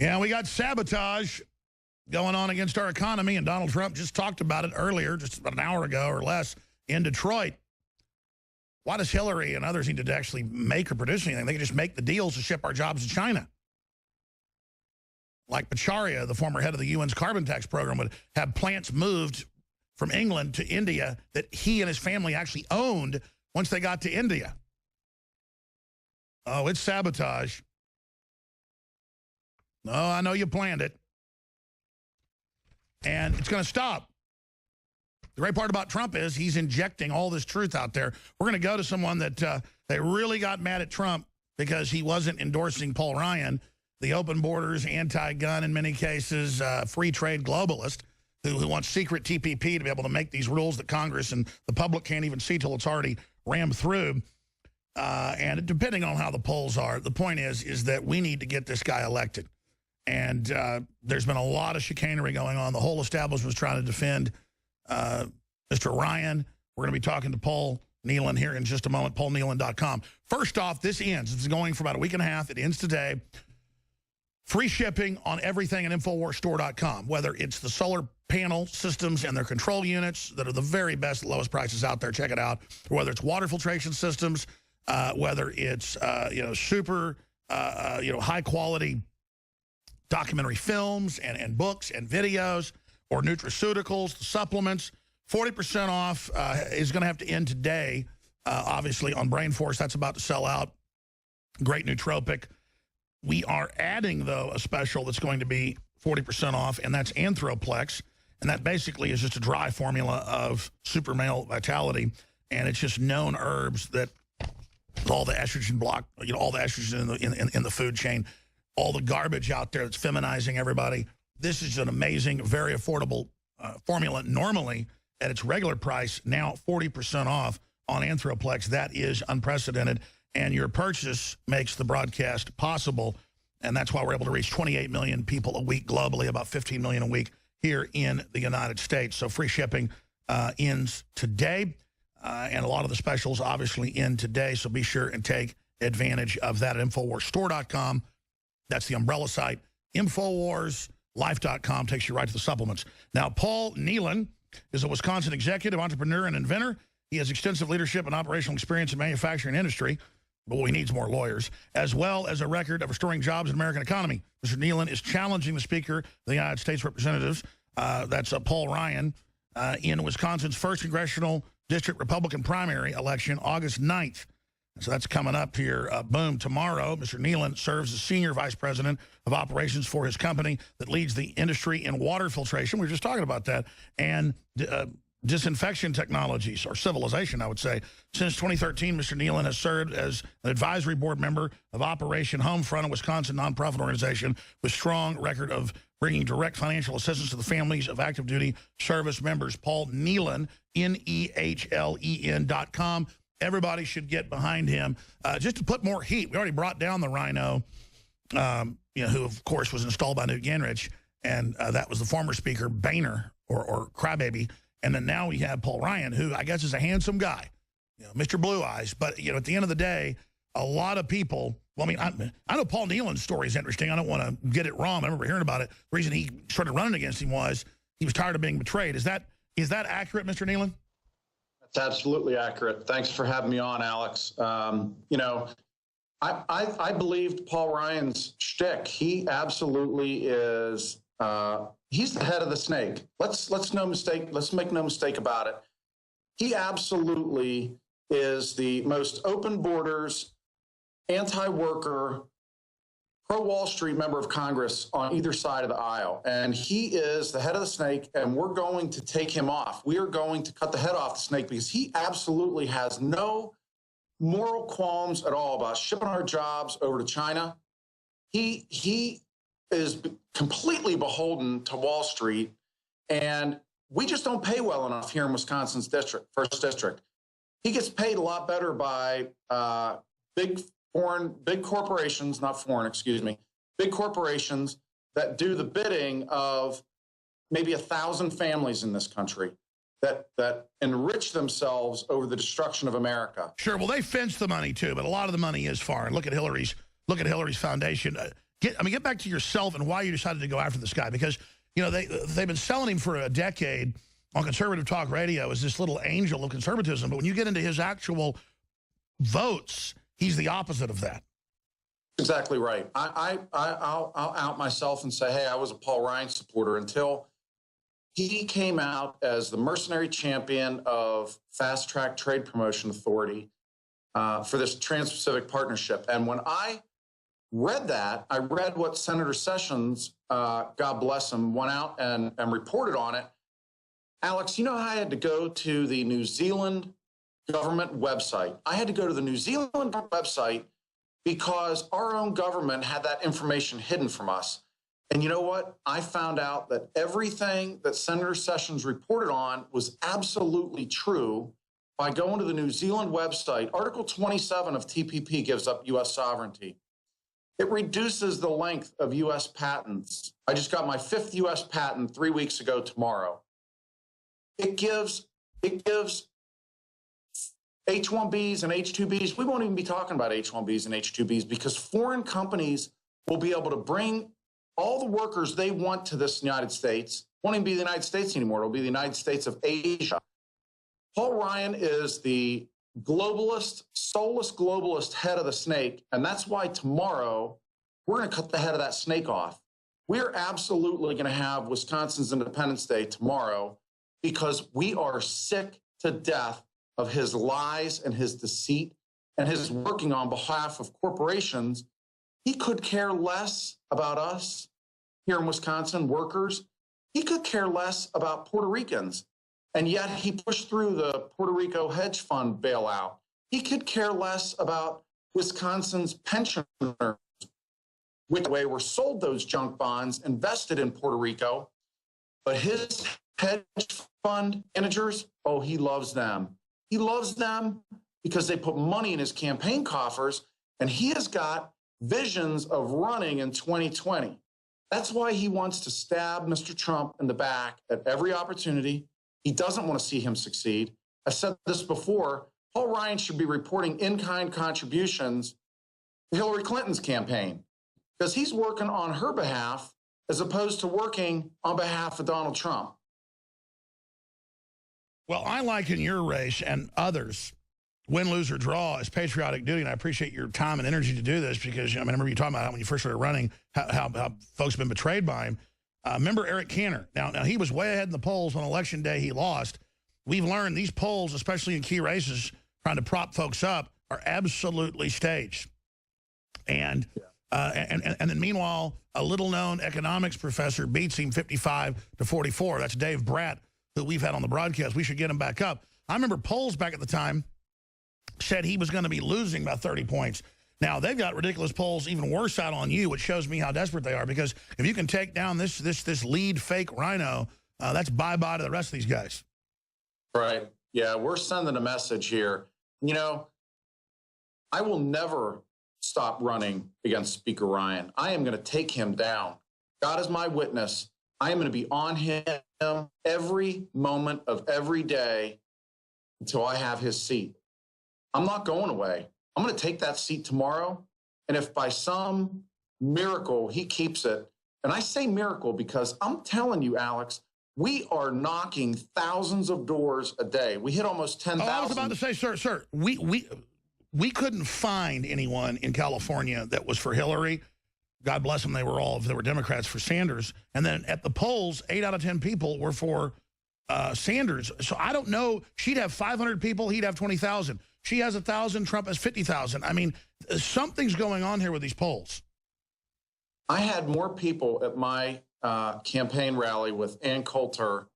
Yeah, we got sabotage going on against our economy, and Donald Trump just talked about it earlier, just about an hour ago or less, in Detroit. Why does Hillary and others need to actually make or produce anything? They can just make the deals to ship our jobs to China. Like Pacharia, the former head of the UN's carbon tax program, would have plants moved from England to India that he and his family actually owned once they got to India. Oh, it's sabotage. No, I know you planned it. And it's going to stop. The great part about Trump is he's injecting all this truth out there. We're going to go to someone that they really got mad at Trump because he wasn't endorsing Paul Ryan, the open borders, anti-gun in many cases, free trade globalist, who wants secret TPP to be able to make these rules that Congress and the public can't even see till it's already rammed through. And depending on how the polls are, the point is that we need to get this guy elected. And there's been a lot of chicanery going on. The whole establishment was trying to defend Mr. Ryan. We're going to be talking to Paul Nehlen here in just a moment, paulnehlen.com. First off, this ends. It's going for about a week and a half. It ends today. Free shipping on everything at InfoWarsStore.com, whether it's the solar panel systems and their control units that are the very best, lowest prices out there. Check it out. Or whether it's water filtration systems, whether it's super high quality documentary films and books and videos, or nutraceuticals, the supplements. 40% off is going to have to end today, obviously, on Brain Force. That's about to sell out. Great nootropic. We are adding, though, a special that's going to be 40% off, and that's Anthroplex. And that basically is just a dry formula of super male vitality. And it's just known herbs that all the estrogen block, all the estrogen in the food chain, all the garbage out there that's feminizing everybody. This is an amazing, very affordable formula. Normally, at its regular price, now 40% off on Anthroplex. That is unprecedented. And your purchase makes the broadcast possible. And that's why we're able to reach 28 million people a week globally, about 15 million a week here in the United States. So free shipping ends today. And a lot of the specials obviously end today. So be sure and take advantage of that at InfoWarsStore.com. That's the umbrella site. InfoWarsLife.com takes you right to the supplements. Now, Paul Nehlen is a Wisconsin executive, entrepreneur, and inventor. He has extensive leadership and operational experience in manufacturing industry, but he needs more lawyers, as well as a record of restoring jobs in the American economy. Mr. Nehlen is challenging the Speaker of the United States Representatives, that's Paul Ryan, in Wisconsin's 1st Congressional District Republican primary election, August 9th. So that's coming up here, boom, tomorrow. Mr. Nehlen serves as Senior Vice President of Operations for his company that leads the industry in water filtration. We were just talking about that. And disinfection technologies, or civilization, I would say. Since 2013, Mr. Nehlen has served as an advisory board member of Operation Homefront, a Wisconsin nonprofit organization with strong record of bringing direct financial assistance to the families of active duty service members. Paul Nehlen, Nehlen.com. Everybody should get behind him just to put more heat. We already brought down the Rhino, who, of course, was installed by Newt Gingrich, and that was the former Speaker, Boehner, or Crybaby. And then now we have Paul Ryan, who I guess is a handsome guy, Mr. Blue Eyes. But, at the end of the day, a lot of people, well, I mean, I know Paul Nehlen's story is interesting. I don't want to get it wrong. I remember hearing about it. The reason he started running against him was he was tired of being betrayed. Is that accurate, Mr. Nehlen? That's absolutely accurate. Thanks for having me on, Alex. I believed Paul Ryan's shtick. He absolutely is. He's the head of the snake. Let's make no mistake about it. He absolutely is the most open borders, anti-worker, pro-Wall Street member of Congress on either side of the aisle. And he is the head of the snake, and we're going to take him off. We are going to cut the head off the snake because he absolutely has no moral qualms at all about shipping our jobs over to China. He is completely beholden to Wall Street, and we just don't pay well enough here in Wisconsin's first district. He gets paid a lot better by big corporations, big corporations that do the bidding of maybe 1,000 families in this country that enrich themselves over the destruction of America. Sure. Well, they fence the money too, but a lot of the money is foreign. Look at Hillary's foundation. Get back to yourself and why you decided to go after this guy. Because, you know, they've been selling him for a decade on conservative talk radio as this little angel of conservatism. But when you get into his actual votes, he's the opposite of that. Exactly right. I'll out myself and say, hey, I was a Paul Ryan supporter until he came out as the mercenary champion of Fast Track Trade Promotion Authority for this Trans-Pacific Partnership. And when I read that, I read what Senator Sessions, God bless him, went out and reported on it. Alex, you know how I had to go to the New Zealand government website? I had to go to the New Zealand website because our own government had that information hidden from us. And you know what? I found out that everything that Senator Sessions reported on was absolutely true by going to the New Zealand website. Article 27 of TPP gives up U.S. sovereignty. It reduces the length of U.S. patents. I just got my 5th U.S. patent 3 weeks ago tomorrow. It gives H-1Bs and H-2Bs. We won't even be talking about H-1Bs and H-2Bs because foreign companies will be able to bring all the workers they want to this United States. Won't even be the United States anymore. It'll be the United States of Asia. Paul Ryan is the globalist, soulless globalist head of the snake. And that's why tomorrow we're going to cut the head of that snake off. We're absolutely going to have Wisconsin's Independence Day tomorrow because we are sick to death of his lies and his deceit and his working on behalf of corporations. He could care less about us here in Wisconsin, workers. He could care less about Puerto Ricans. And yet he pushed through the Puerto Rico hedge fund bailout. He could care less about Wisconsin's pensioners, which way were sold those junk bonds invested in Puerto Rico. But his hedge fund managers, oh, he loves them. He loves them because they put money in his campaign coffers, and he has got visions of running in 2020. That's why he wants to stab Mr. Trump in the back at every opportunity. He doesn't want to see him succeed. I said this before, Paul Ryan should be reporting in-kind contributions to Hillary Clinton's campaign because he's working on her behalf as opposed to working on behalf of Donald Trump. Well, I liken your race and others, win, lose, or draw, as patriotic duty, and I appreciate your time and energy to do this because, you know, I remember you talking about how when you first started running, how folks have been betrayed by him. Remember Eric Cantor. Now, he was way ahead in the polls on Election Day. He lost. We've learned these polls, especially in key races, trying to prop folks up, are absolutely staged. And then meanwhile, a little-known economics professor beats him 55-44. That's Dave Bratt, who we've had on the broadcast. We should get him back up. I remember polls back at the time said he was going to be losing by 30 points. Now, they've got ridiculous polls even worse out on you, which shows me how desperate they are, because if you can take down this lead fake rhino, that's bye-bye to the rest of these guys. Right. Yeah, we're sending a message here. You know, I will never stop running against Speaker Ryan. I am going to take him down. God is my witness. I am going to be on him every moment of every day until I have his seat. I'm not going away. I'm going to take that seat tomorrow. And if by some miracle he keeps it, and I say miracle because I'm telling you, Alex, we are knocking thousands of doors a day. We hit almost 10,000. I was about to say, sir, we couldn't find anyone in California that was for Hillary. God bless them, they were Democrats for Sanders. And then at the polls, 8 out of 10 people were for Sanders. So I don't know. She'd have 500 people. He'd have 20,000. She has 1,000. Trump has 50,000. I mean, something's going on here with these polls. I had more people at my campaign rally with Ann Coulter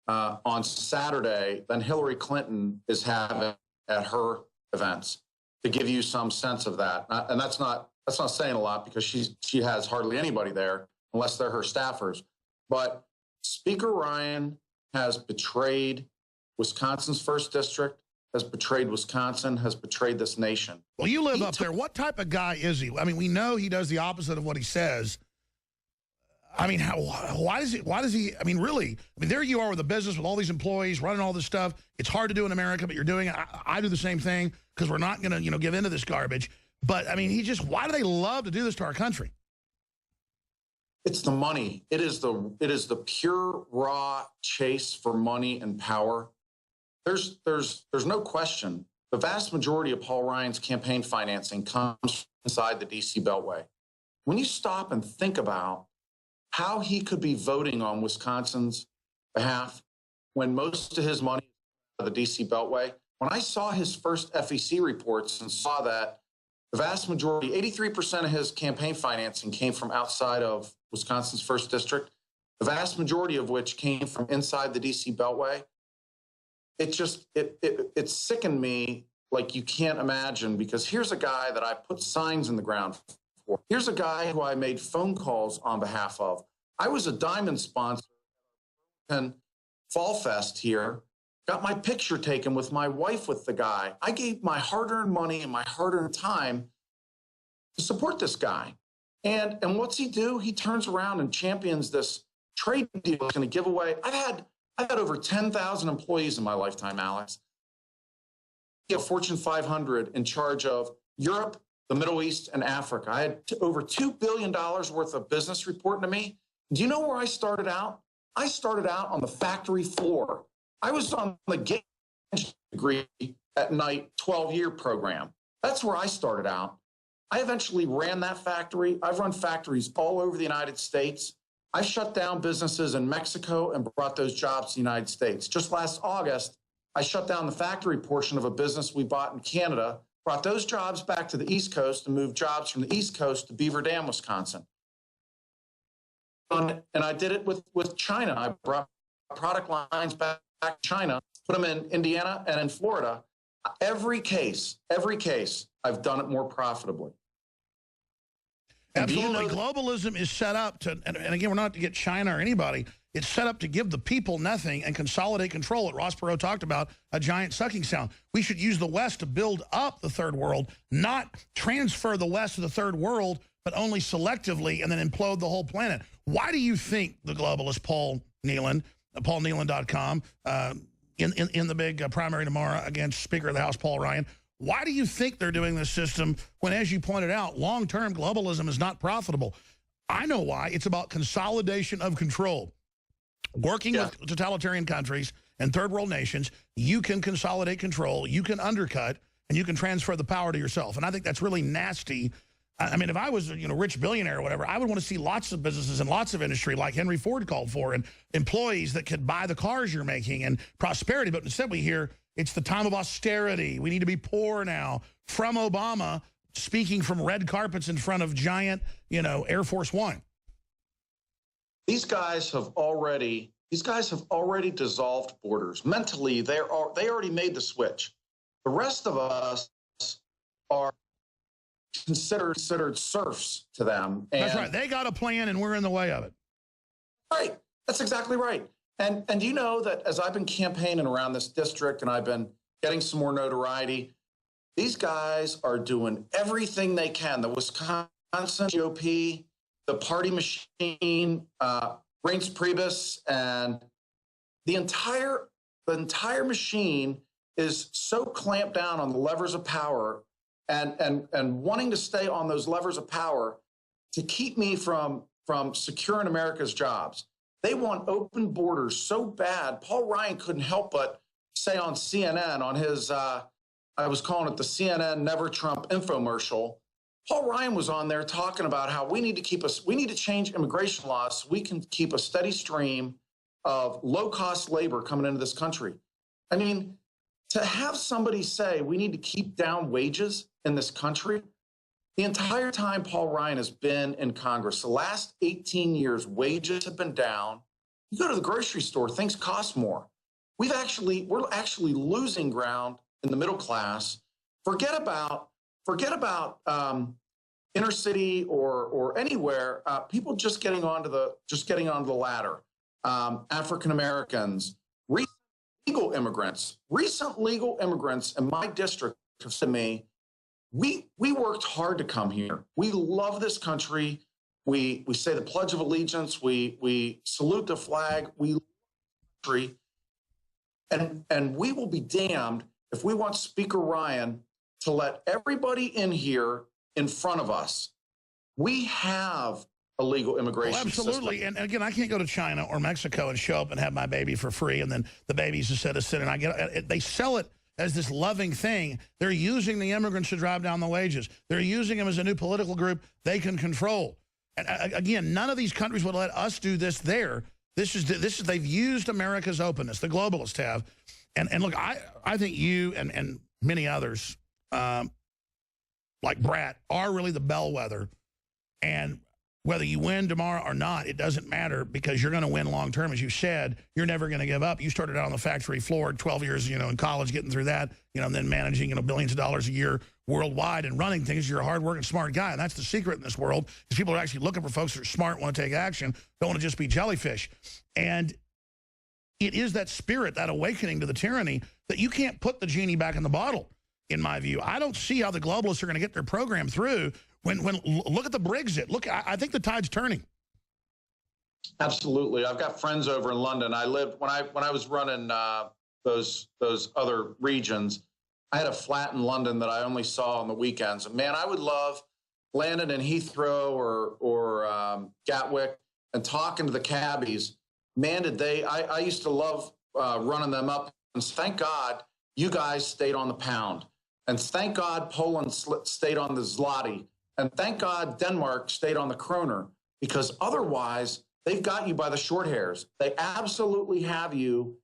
on Saturday than Hillary Clinton is having at her events, to give you some sense of that. And that's not saying a lot because she has hardly anybody there unless they're her staffers. But Speaker Ryan has betrayed Wisconsin's 1st district, has betrayed Wisconsin, has betrayed this nation. Well, you live up there. What type of guy is he? I mean, we know he does the opposite of what he says. I mean, why does he, I mean, really, I mean, there you are with a business with all these employees running all this stuff. It's hard to do in America, but you're doing it. I do the same thing because we're not going to, give into this garbage. But, I mean, why do they love to do this to our country? It's the money. It is the pure raw chase for money and power. There's no question. The vast majority of Paul Ryan's campaign financing comes inside the DC Beltway. When you stop and think about how he could be voting on Wisconsin's behalf when most of his money is out of the DC Beltway, when I saw his first FEC reports and saw that the vast majority, 83% of his campaign financing came from outside of Wisconsin's first district, the vast majority of which came from inside the DC Beltway, it sickened me like you can't imagine, because here's a guy that I put signs in the ground for. Here's a guy who I made phone calls on behalf of. I was a diamond sponsor and Fall Fest here, got my picture taken with my wife with the guy. I gave my hard-earned money and my hard-earned time to support this guy. And what's he do? He turns around and champions this trade deal that's going to give away. I've had over 10,000 employees in my lifetime, Alex. A Fortune 500 in charge of Europe, the Middle East, and Africa. I had over $2 billion worth of business reporting to me. Do you know where I started out? I started out on the factory floor. I was on the get degree at night 12-year program. That's where I started out. I eventually ran that factory. I've run factories all over the United States. I shut down businesses in Mexico and brought those jobs to the United States. Just last August, I shut down the factory portion of a business we bought in Canada, brought those jobs back to the East Coast and moved jobs from the East Coast to Beaver Dam, Wisconsin. And I did it with China. I brought product lines back to China, put them in Indiana and in Florida. Every case, I've done it more profitably. Absolutely. Globalism is set up to, and again, we're not to get China or anybody, it's set up to give the people nothing and consolidate control. What Ross Perot talked about, a giant sucking sound. We should use the West to build up the third world, not transfer the West to the third world, but only selectively and then implode the whole planet. Why do you think the globalist Paul Nehlen, paulnehlen.com, in the big primary tomorrow against Speaker of the House Paul Ryan, why do you think they're doing this system when, as you pointed out, long-term globalism is not profitable? I know why. It's about consolidation of control. Working with totalitarian countries and third world nations, you can consolidate control, you can undercut, and you can transfer the power to yourself. And I think that's really nasty. I mean, if I was a rich billionaire or whatever, I would want to see lots of businesses and lots of industry like Henry Ford called for, and employees that could buy the cars you're making and prosperity. But instead we hear it's the time of austerity. We need to be poor now. From Obama speaking from red carpets in front of giant, Air Force One. These guys have already dissolved borders. Mentally, they already made the switch. The rest of us are considered serfs to them. And that's right. They got a plan, and we're in the way of it. Right. That's exactly right. And you know that as I've been campaigning around this district and I've been getting some more notoriety, these guys are doing everything they can. The Wisconsin GOP, the party machine, Reince Priebus, and the entire machine is so clamped down on the levers of power and wanting to stay on those levers of power to keep me from securing America's jobs. They want open borders so bad. Paul Ryan couldn't help but say on CNN, on his, I was calling it the CNN Never Trump infomercial, Paul Ryan was on there talking about how we need to change immigration laws so we can keep a steady stream of low-cost labor coming into this country. I mean, to have somebody say we need to keep down wages in this country, the entire time Paul Ryan has been in Congress, the last 18 years, wages have been down. You go to the grocery store, things cost more. We're actually losing ground in the middle class. Forget about inner city or anywhere. People just getting onto the ladder. African Americans, recent legal immigrants in my district have said to me, we worked hard to come here. We love this country. We say the Pledge of Allegiance. We salute the flag. We love the country. And we will be damned if we want Speaker Ryan to let everybody in here in front of us. We have illegal immigration absolutely. system. And again, I can't go to China or Mexico and show up and have my baby for free, and then the baby's a citizen, and they sell it as this loving thing. They're using the immigrants to drive down the wages. They're using them as a new political group they can control. And again, none of these countries would let us do this there. They've used America's openness. The globalists have. And look, I think you and many others, like Brat, are really the bellwether. And whether you win tomorrow or not, it doesn't matter, because you're going to win long term. As you said, you're never going to give up. You started out on the factory floor, 12 years, in college, getting through that, and then managing, billions of dollars a year worldwide and running things. You're a hard-working, smart guy, and that's the secret in this world, because people are actually looking for folks that are smart, want to take action, don't want to just be jellyfish. And it is that spirit, that awakening to the tyranny, that you can't put the genie back in the bottle, in my view. I don't see how the globalists are going to get their program through. When look at the Brexit. Look, I think the tide's turning. Absolutely. I've got friends over in London. I lived when I was running those other regions. I had a flat in London that I only saw on the weekends. And man, I would love landing in Heathrow or Gatwick and talking to the cabbies. Man, did they! I used to love running them up. And thank God you guys stayed on the pound, and thank God Poland stayed on the zloty. And thank God Denmark stayed on the kroner, because otherwise they've got you by the short hairs. They absolutely have you.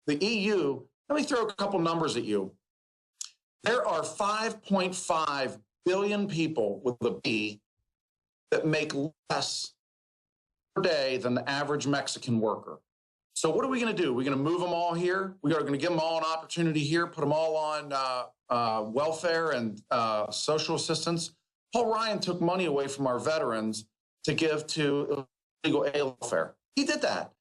The EU, let me throw a couple numbers at you. There are 5.5 billion people with a B that make less per day than the average Mexican worker. So what are we going to do? We're going to move them all here. We are going to give them all an opportunity here, put them all on welfare and social assistance. Paul Ryan took money away from our veterans to give to illegal alien welfare. He did that.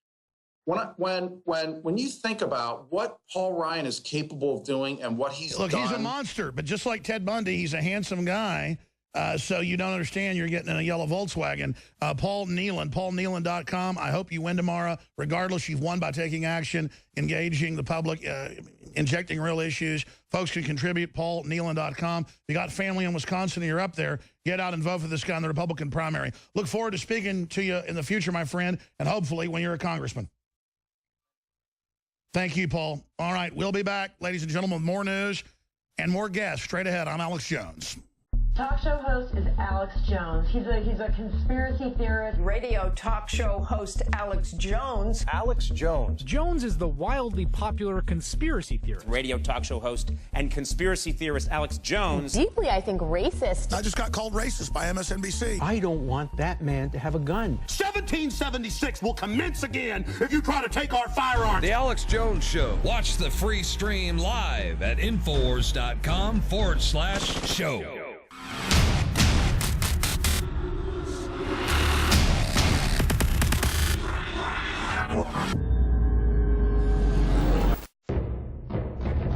When you think about what Paul Ryan is capable of doing and what he's done. He's a monster, but just like Ted Bundy, he's a handsome guy. So you don't understand you're getting in a yellow Volkswagen. Paul Nehlen, paulnehlen.com. I hope you win tomorrow. Regardless, you've won by taking action, engaging the public, injecting real issues. Folks can contribute, paulnehlen.com. You got family in Wisconsin, you're up there. Get out and vote for this guy in the Republican primary. Look forward to speaking to you in the future, my friend, and hopefully when you're a congressman. Thank you, Paul. All right, we'll be back, ladies and gentlemen, with more news and more guests straight ahead. I'm Alex Jones. Talk show host is Alex Jones. He's a conspiracy theorist. Radio talk show host Alex Jones. Alex Jones. Jones is the wildly popular conspiracy theorist. Radio talk show host and conspiracy theorist Alex Jones. Deeply, I think, racist. I just got called racist by MSNBC. I don't want that man to have a gun. 1776 will commence again if you try to take our firearms. The Alex Jones Show. Watch the free stream live at Infowars.com/show.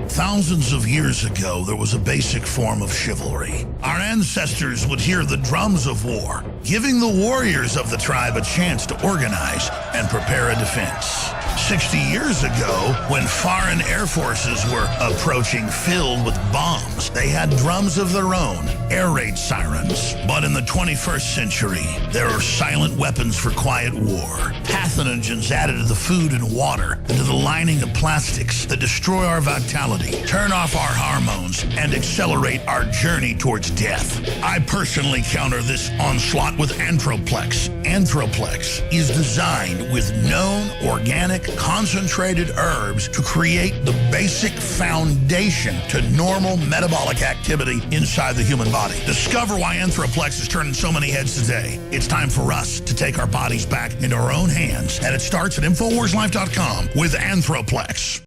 Thousands of years ago, there was a basic form of chivalry. Our ancestors would hear the drums of war, giving the warriors of the tribe a chance to organize and prepare a defense. 60 years ago, when foreign air forces were approaching filled with bombs, they had drums of their own, air raid sirens. But in the 21st century, there are silent weapons for quiet war. Pathogens added to the food and water, and to the lining of plastics that destroy our vitality, turn off our hormones, and accelerate our journey towards death. I personally counter this onslaught with Anthroplex. Anthroplex is designed with known organic concentrated herbs to create the basic foundation to normal metabolic activity inside the human body. Discover why Anthroplex is turning so many heads today. It's time for us to take our bodies back into our own hands, and it starts at InfoWarsLife.com with Anthroplex.